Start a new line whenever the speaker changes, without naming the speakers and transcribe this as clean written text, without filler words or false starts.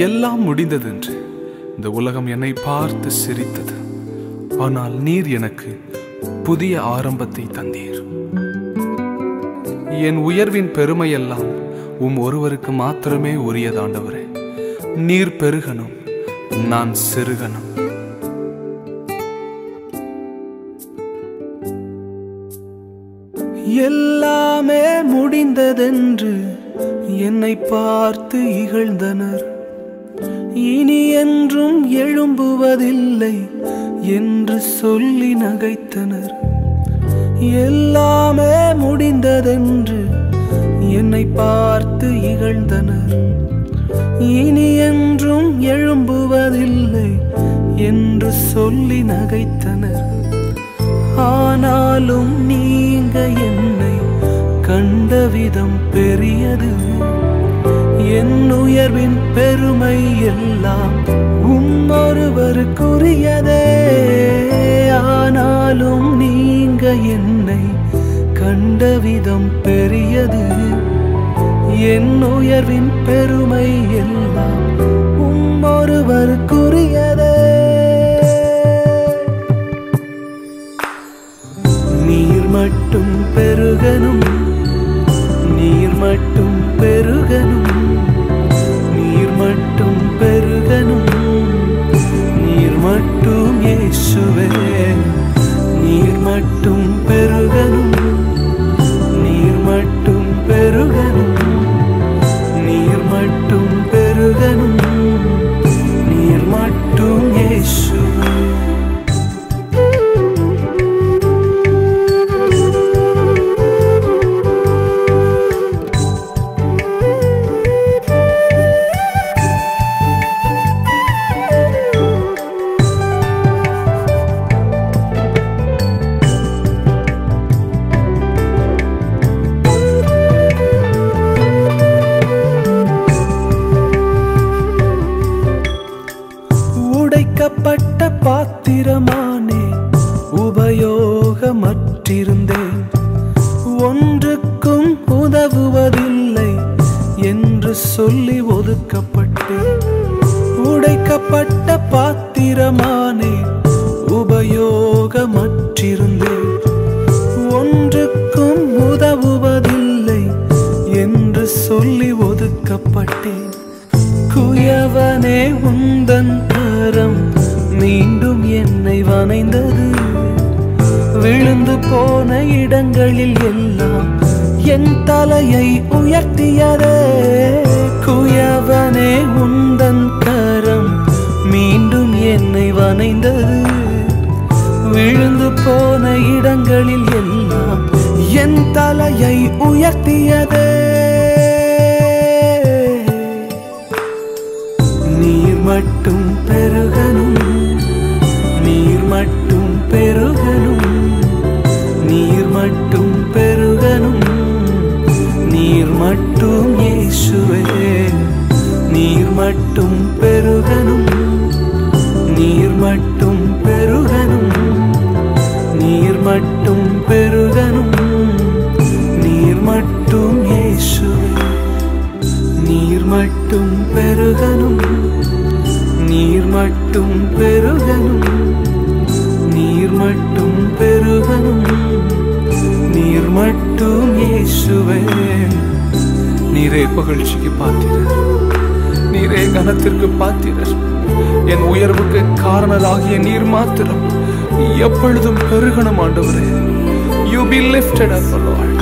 எல்லாம் முடிந்ததென்று இந்த உலகம் என்னை பார்த்து சிரித்தது. ஆனால் நீர் எனக்கு புதிய ஆரம்பத்தை தந்தீர். என் உயர்வின் பெருமையெல்லாம் ஒருவருக்கு மாத்திரமே உரியதாண்டவரே. நீர் பெருகணும், நான் சிறுகணும். எல்லாமே முடிந்ததென்று என்னை பார்த்து இகழ்ந்தனர். இனி என்றும் எழும்புவதில்லை என்று சொல்லி நகைத்தனர். எல்லாமே முடிந்ததென்று என்னை பார்த்து இகழ்ந்தனர். இனி என்றும் எழும்புவதில்லை என்று சொல்லி நகைத்தனர். ஆனாலும் நீங்க என்னை கண்ட விதம் பெரியது. என் உயர்வின் பெருமை எல்லாம் ஒருவருக்குரியதே. ஆனாலும் நீங்க என்னை கண்ட விதம் பெரியது. என் உயர்வின் பெருமை எல்லாம் ஒருவருக்குரியதே. நீர் மட்டும் பெருகணும், நீர் மட்டும் பெருகணும், நீர் மட்டும் பெருகணும், நீர் மட்டும் இயேசுவே. நீர் மட்டும் பெருகணும், நீர் மட்டும் பெருகணும், நீர் மட்டும் பெருகணும், நீர் மட்டும் இயேசுவே. உடைக்கப்பட்ட பாத்திரமானே, உபயோகமற்றிருந்தேன். ஒன்றுக்கும் உதவுவதில்லை என்று சொல்லி ஒதுக்கப்பட்டேன். உடைக்கப்பட்ட பாத்திரமானே, உபயோகமற்றிருந்தேன். ஒன்றுக்கும் உதவுவதில்லை என்று சொல்லி ஒதுக்கப்பட்டேன். குயவனே உந்தன் கரம் மீண்டும் என்னை வணைந்தது. விழுந்து போன இடங்களில் எல்லாம் என் தலையை உயர்த்தியதே. குயவனே உந்தன் கரம் மீண்டும் என்னை வணைந்தது. விழுந்து போன இடங்களில் எல்லாம் என் தலையை உயர்த்தியதே. நீர் மட்டும் பெருகணும், நீர் மட்டும் பெருகணும், நீர் மட்டும் பெருகணும், நீர் மட்டும் இயேசுவே. நீர் மட்டும் பெருகணும், நீர் மட்டும் பெருகணும், நீர் மட்டும் பெருகணும், நீர் மட்டும் இயேசுவே. நீர் மட்டும் பெருகணும், நீர் மட்டும் பெருகணும், நீர் மட்டும் பெருகணும், நீர் மட்டும் இயேசுவே. நீரே புகழ்ச்சிக்கு பாத்திரர், நீரே கனத்திற்கு பாத்திரர். என் உயர்வுக்கு காரணராகிய நீர் மாத்திரம் எப்பொழுதும் பெருகணும் ஆண்டவரே. You be lifted up, Lord.